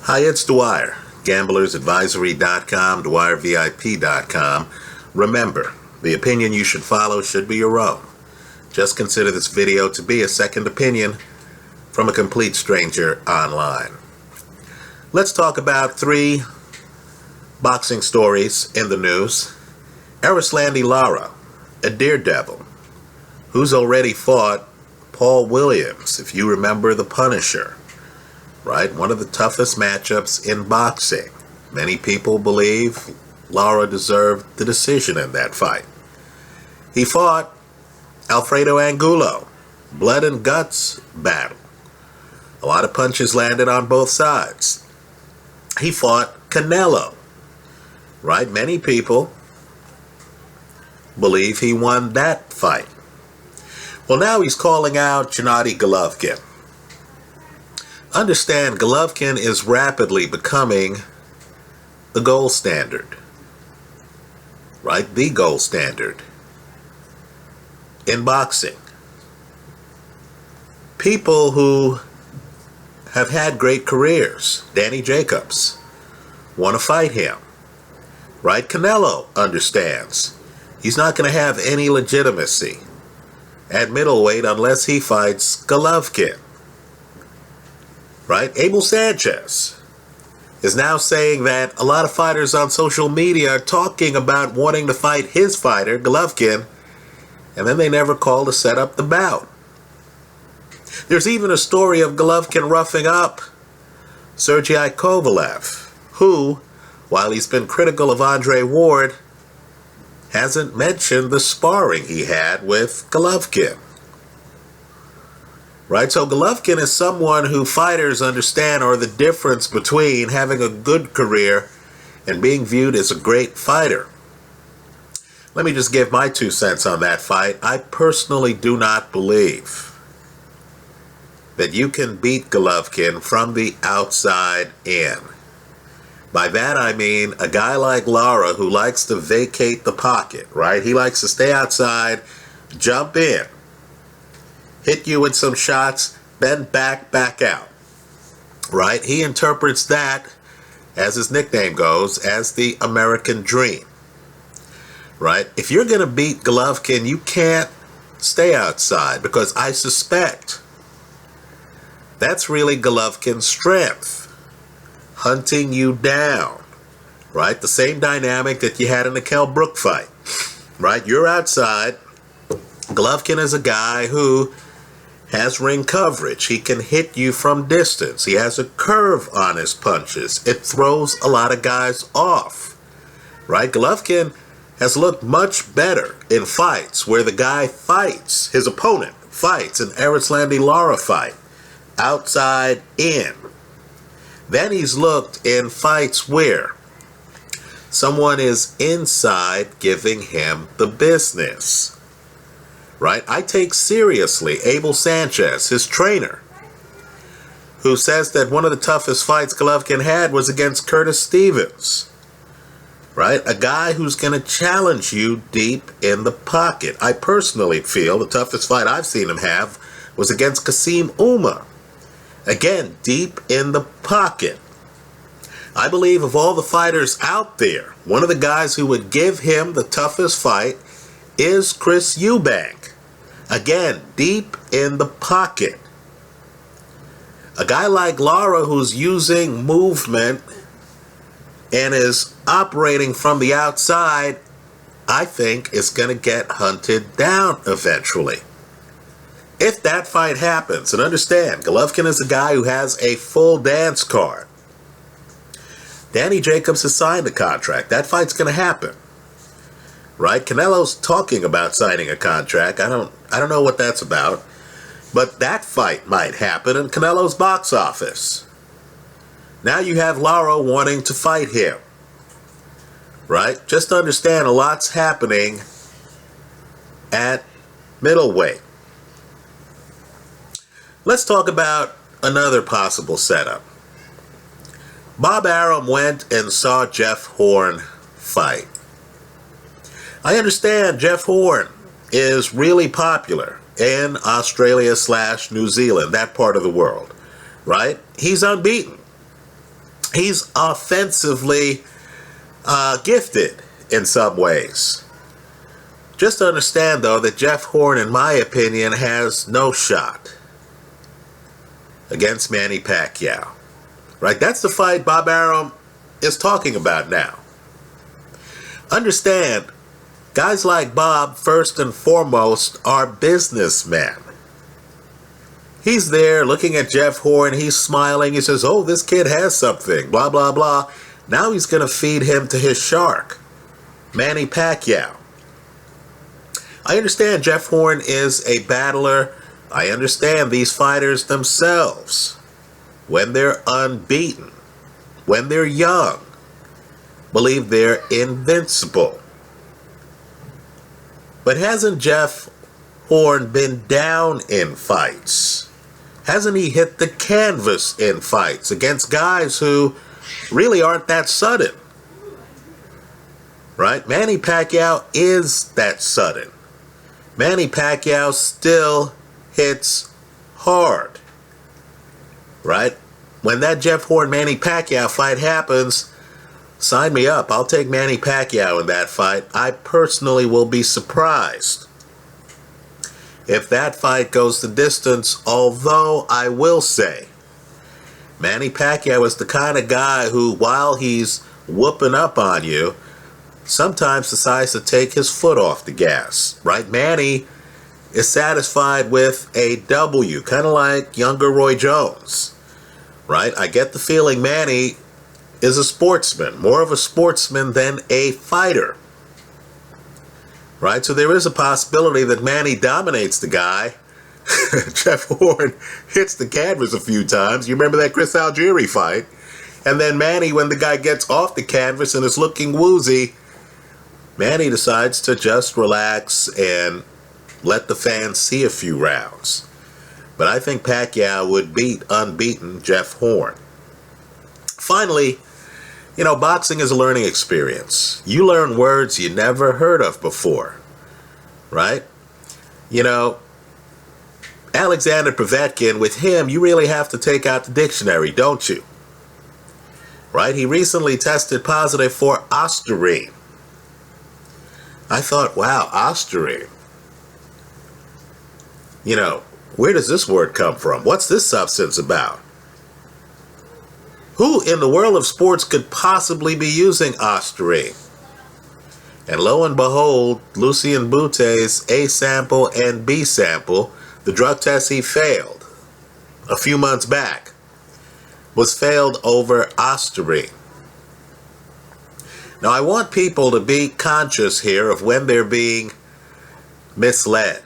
Hi, it's Dwyer, gamblersadvisory.com, dwyervip.com. Remember, the opinion you should follow should be your own. Just consider this video to be a second opinion from a complete stranger online. Let's talk about 3 boxing stories in the news. Lara, a daredevil, who's already fought Paul Williams, if you remember the Punisher, right? One of the toughest matchups in boxing. Many people believe Lara deserved the decision in that fight. He fought Alfredo Angulo, blood and guts battle. A lot of punches landed on both sides. He fought Canelo, right? Many people believe he won that fight. Well, now he's calling out Gennady Golovkin. Understand, Golovkin is rapidly becoming the gold standard, right? The gold standard in boxing. People who have had great careers, Danny Jacobs, want to fight him, right? Canelo understands he's not going to have any legitimacy at middleweight unless he fights Golovkin. Right? Abel Sanchez is now saying that a lot of fighters on social media are talking about wanting to fight his fighter, Golovkin, and then they never call to set up the bout. There's even a story of Golovkin roughing up Sergey Kovalev, who, while he's been critical of Andre Ward, hasn't mentioned the sparring he had with Golovkin. Right, so Golovkin is someone who fighters understand are the difference between having a good career and being viewed as a great fighter. Let me just give my 2 cents on that fight. I personally do not believe that you can beat Golovkin from the outside in. By that I mean a guy like Lara who likes to vacate the pocket, right? He likes to stay outside, jump in, hit you with some shots, bend back, back out, right? He interprets that, as his nickname goes, as the American dream, right? If you're going to beat Golovkin, you can't stay outside, because I suspect that's really Golovkin's strength, hunting you down, right? The same dynamic that you had in the Kell Brook fight, right? You're outside. Golovkin is a guy who has ring coverage. He can hit you from distance. He has a curve on his punches. It throws a lot of guys off, right? Golovkin has looked much better in fights where the guy fights, his opponent fights, an Lara fight, outside in. Then he's looked in fights where someone is inside giving him the business. Right? I take seriously Abel Sanchez, his trainer, who says that one of the toughest fights Golovkin had was against Curtis Stevens. Right? A guy who's going to challenge you deep in the pocket. I personally feel the toughest fight I've seen him have was against Kasim Uma. Again, deep in the pocket. I believe of all the fighters out there, one of the guys who would give him the toughest fight is Chris Eubank. Again, deep in the pocket. A guy like Lara who's using movement and is operating from the outside, I think is going to get hunted down eventually. If that fight happens, and understand, Golovkin is a guy who has a full dance card. Danny Jacobs has signed a contract. That fight's going to happen. Right? Canelo's talking about signing a contract. I don't know what that's about. But that fight might happen in Canelo's box office. Now you have Lara wanting to fight him. Right? Just understand a lot's happening at middleweight. Let's talk about another possible setup. Bob Arum went and saw Jeff Horn fight. I understand Jeff Horn is really popular in Australia/New Zealand, that part of the world, right? He's unbeaten. He's offensively gifted in some ways. Just understand, though, that Jeff Horn, in my opinion, has no shot against Manny Pacquiao. Right? That's the fight Bob Arum is talking about now. Understand, guys like Bob, first and foremost, are businessmen. He's there looking at Jeff Horn. He's smiling. He says, oh, this kid has something, blah, blah, blah. Now he's going to feed him to his shark, Manny Pacquiao. I understand Jeff Horn is a battler. I understand these fighters themselves, when they're unbeaten, when they're young, believe they're invincible. But hasn't Jeff Horn been down in fights? Hasn't he hit the canvas in fights against guys who really aren't that sudden? Right? Manny Pacquiao is that sudden. Manny Pacquiao still hits hard. Right? When that Jeff Horn Manny Pacquiao fight happens, sign me up. I'll take Manny Pacquiao in that fight. I personally will be surprised if that fight goes the distance, although I will say Manny Pacquiao is the kind of guy who, while he's whooping up on you, sometimes decides to take his foot off the gas, right? Manny is satisfied with a W, kind of like younger Roy Jones, right? I get the feeling Manny is a sportsman, more of a sportsman than a fighter, right? So there is a possibility that Manny dominates the guy. Jeff Horn hits the canvas a few times. You remember that Chris Algieri fight? And then Manny, when the guy gets off the canvas and is looking woozy, Manny decides to just relax and let the fans see a few rounds. But I think Pacquiao would beat unbeaten Jeff Horn. Finally, boxing is a learning experience. You learn words you never heard of before, right? Alexander Povetkin, with him, you really have to take out the dictionary, don't you? Right? He recently tested positive for ostarine. I thought, wow, ostarine. Where does this word come from? What's this substance about? Who in the world of sports could possibly be using ostarine? And lo and behold, Lucien Bute's A sample and B sample, the drug test he failed a few months back, was failed over ostarine. Now, I want people to be conscious here of when they're being misled,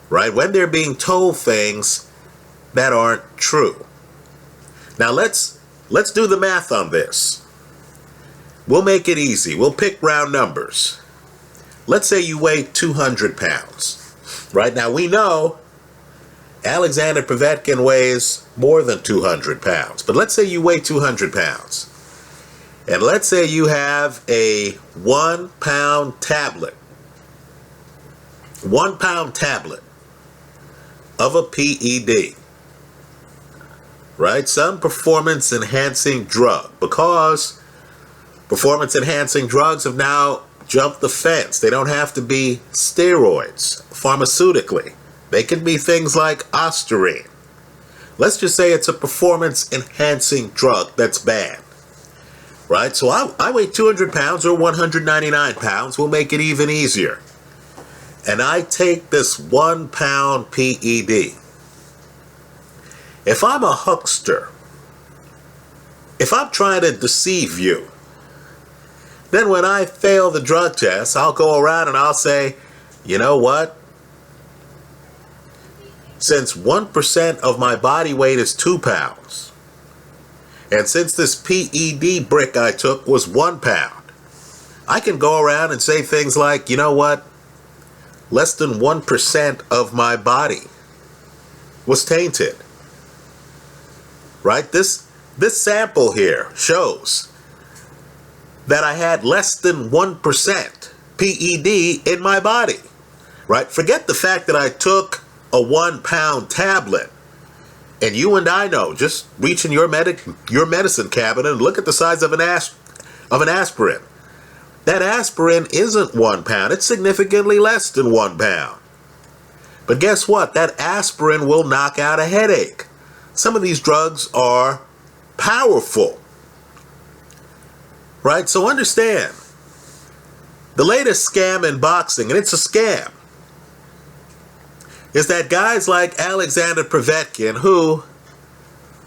right? When they're being told things that aren't true. Now, let's do the math on this. We'll make it easy. We'll pick round numbers. Let's say you weigh 200 pounds. Right now, we know Alexander Povetkin weighs more than 200 pounds. But let's say you weigh 200 pounds. And let's say you have a 1 pound tablet. 1 pound tablet of a PED. Right? Some performance enhancing drug. Because performance enhancing drugs have now jumped the fence. They don't have to be steroids pharmautically. They can be things like ostarine. Let's just say it's a performance enhancing drug that's banned. Right? So I weigh 200 pounds or 199 pounds. We'll make it even easier. And I take this 1 pound PED. If I'm a huckster, if I'm trying to deceive you, then when I fail the drug test, I'll go around and I'll say, you know what? Since 1% of my body weight is 2 pounds, and since this PED brick I took was 1 pound, I can go around and say things like, you know what? Less than 1% of my body was tainted. Right? This sample here shows that I had less than 1% PED in my body. Right? Forget the fact that I took a 1 pound tablet And you and I know, just reach in your medicine cabinet and look at the size of an aspirin. That aspirin isn't 1 pound. It's significantly less than 1 pound. But guess what? That aspirin will knock out a headache. Some of these drugs are powerful. Right? So understand, the latest scam in boxing, and it's a scam, is that guys like Alexander Povetkin, who,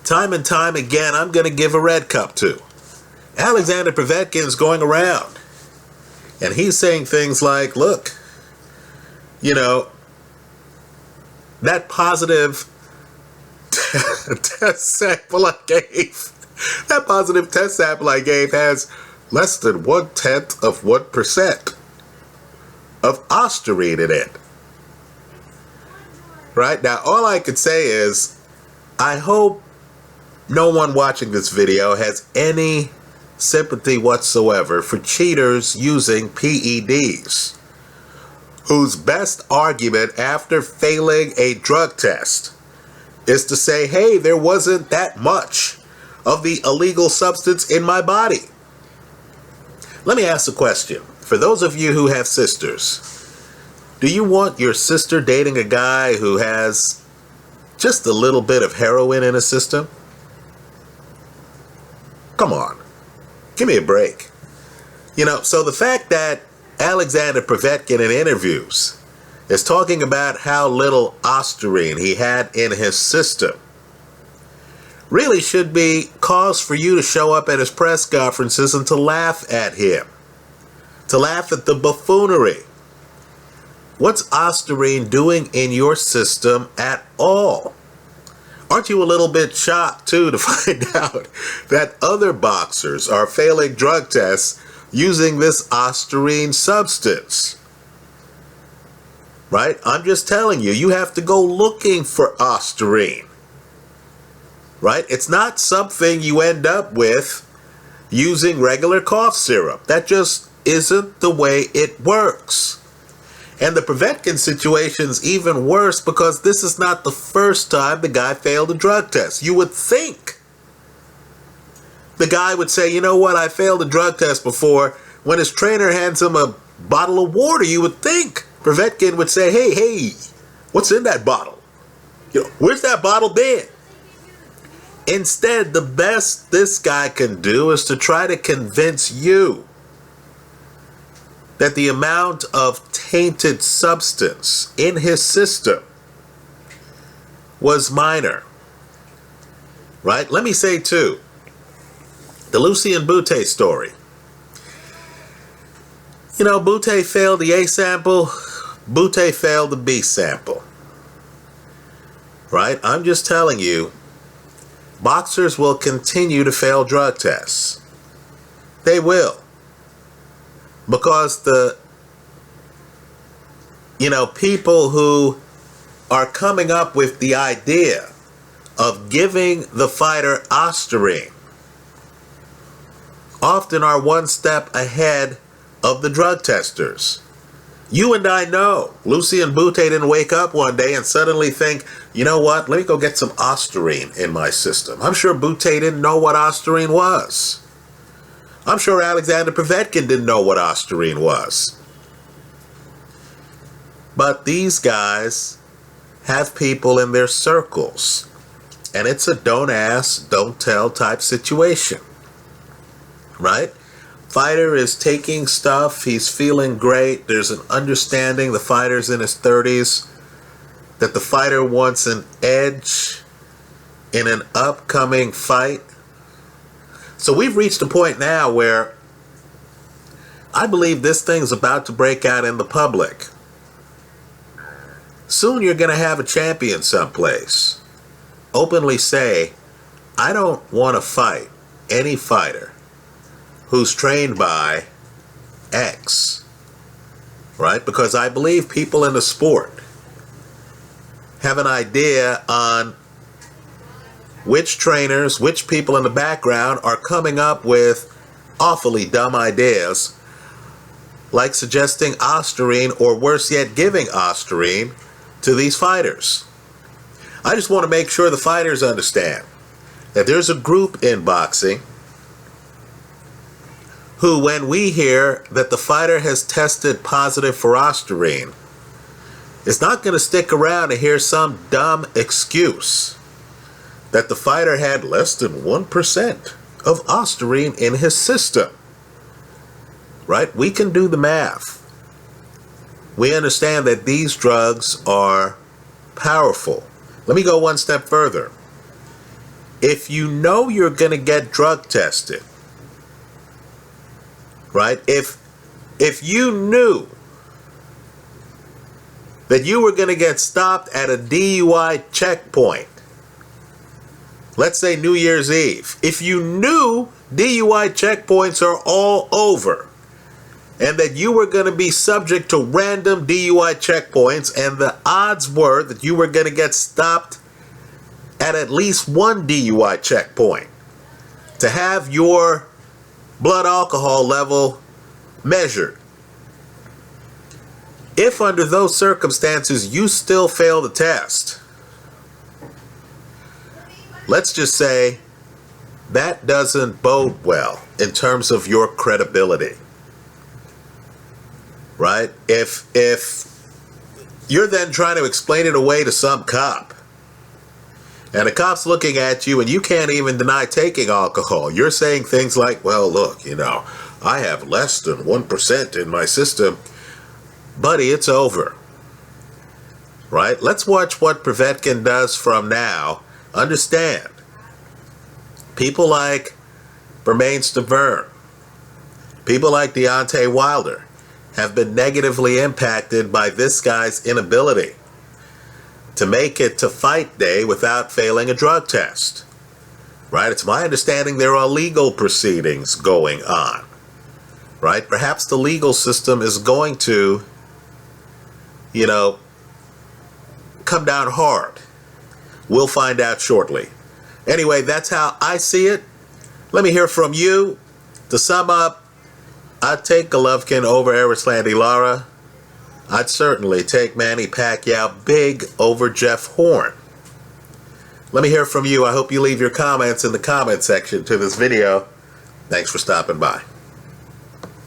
time and time again, I'm going to give a red cup to. Alexander Povetkin is going around, and he's saying things like, look, you know, that positive test sample I gave, has less than 0.1% of ostarine in it. Right? Now, all I could say is, I hope no one watching this video has any sympathy whatsoever for cheaters using PEDs, whose best argument after failing a drug test is to say, hey, there wasn't that much of the illegal substance in my body. Let me ask a question. For those of you who have sisters, do you want your sister dating a guy who has just a little bit of heroin in his system? Come on. Give me a break. You know, so the fact that Alexander Povetkin in interviews is talking about how little ostarine he had in his system really should be cause for you to show up at his press conferences and to laugh at him, to laugh at the buffoonery. What's ostarine doing in your system at all? Aren't you a little bit shocked, too, to find out that other boxers are failing drug tests using this ostarine substance? Right? I'm just telling you, you have to go looking for ostarine. Right? It's not something you end up with using regular cough syrup. That just isn't the way it works. And the Povetkin situation's even worse because this is not the first time the guy failed a drug test. You would think the guy would say, you know what, I failed a drug test before. When his trainer hands him a bottle of water, you would think Povetkin would say, hey, what's in that bottle? You know, where's that bottle been? Instead, the best this guy can do is to try to convince you that the amount of tainted substance in his system was minor. Right? Let me say, too, the Lucian Bute story. You know, Bute failed the A sample, Bute failed the B sample. Right? I'm just telling you, boxers will continue to fail drug tests. They will. Because the, people who are coming up with the idea of giving the fighter ostarine often are one step ahead of the drug testers. You and I know Lucian Bute didn't wake up one day and suddenly think, you know what, let me go get some ostarine in my system. I'm sure Bute didn't know what ostarine was. I'm sure Alexander Povetkin didn't know what ostarine was. But these guys have people in their circles. And it's a don't ask, don't tell type situation. Right? Fighter is taking stuff. He's feeling great. There's an understanding, the fighter's in his 30s, that the fighter wants an edge in an upcoming fight. So we've reached a point now where I believe this thing's about to break out in the public. Soon you're going to have a champion someplace openly say, I don't want to fight any fighter who's trained by X. Right? Because I believe people in the sport have an idea on which trainers, which people in the background are coming up with awfully dumb ideas, like suggesting ostarine, or worse yet, giving ostarine to these fighters. I just want to make sure the fighters understand that there's a group in boxing who, when we hear that the fighter has tested positive for ostarine, is not going to stick around to hear some dumb excuse that the fighter had less than 1% of ostarine in his system. Right? We can do the math. We understand that these drugs are powerful. Let me go one step further. If you know you're going to get drug tested, right? If you knew that you were going to get stopped at a DUI checkpoint, let's say New Year's Eve, if you knew DUI checkpoints are all over and that you were going to be subject to random DUI checkpoints and the odds were that you were going to get stopped at least one DUI checkpoint to have your blood alcohol level measured. If under those circumstances you still fail the test, let's just say that doesn't bode well in terms of your credibility. Right? If you're then trying to explain it away to some cop, and the cop's looking at you and you can't even deny taking alcohol, you're saying things like, well, look, I have less than 1% in my system. Buddy, it's over. Right? Let's watch what Povetkin does from now. Understand, people like Dwyer, people like Deontay Wilder have been negatively impacted by this guy's inability to make it to fight day without failing a drug test. Right? It's my understanding there are legal proceedings going on. Right? Perhaps the legal system is going to, come down hard. We'll find out shortly. Anyway, that's how I see it. Let me hear from you. To sum up, I'd take Golovkin over Lara. I'd certainly take Manny Pacquiao big over Jeff Horn. Let me hear from you. I hope you leave your comments in the comment section to this video. Thanks for stopping by.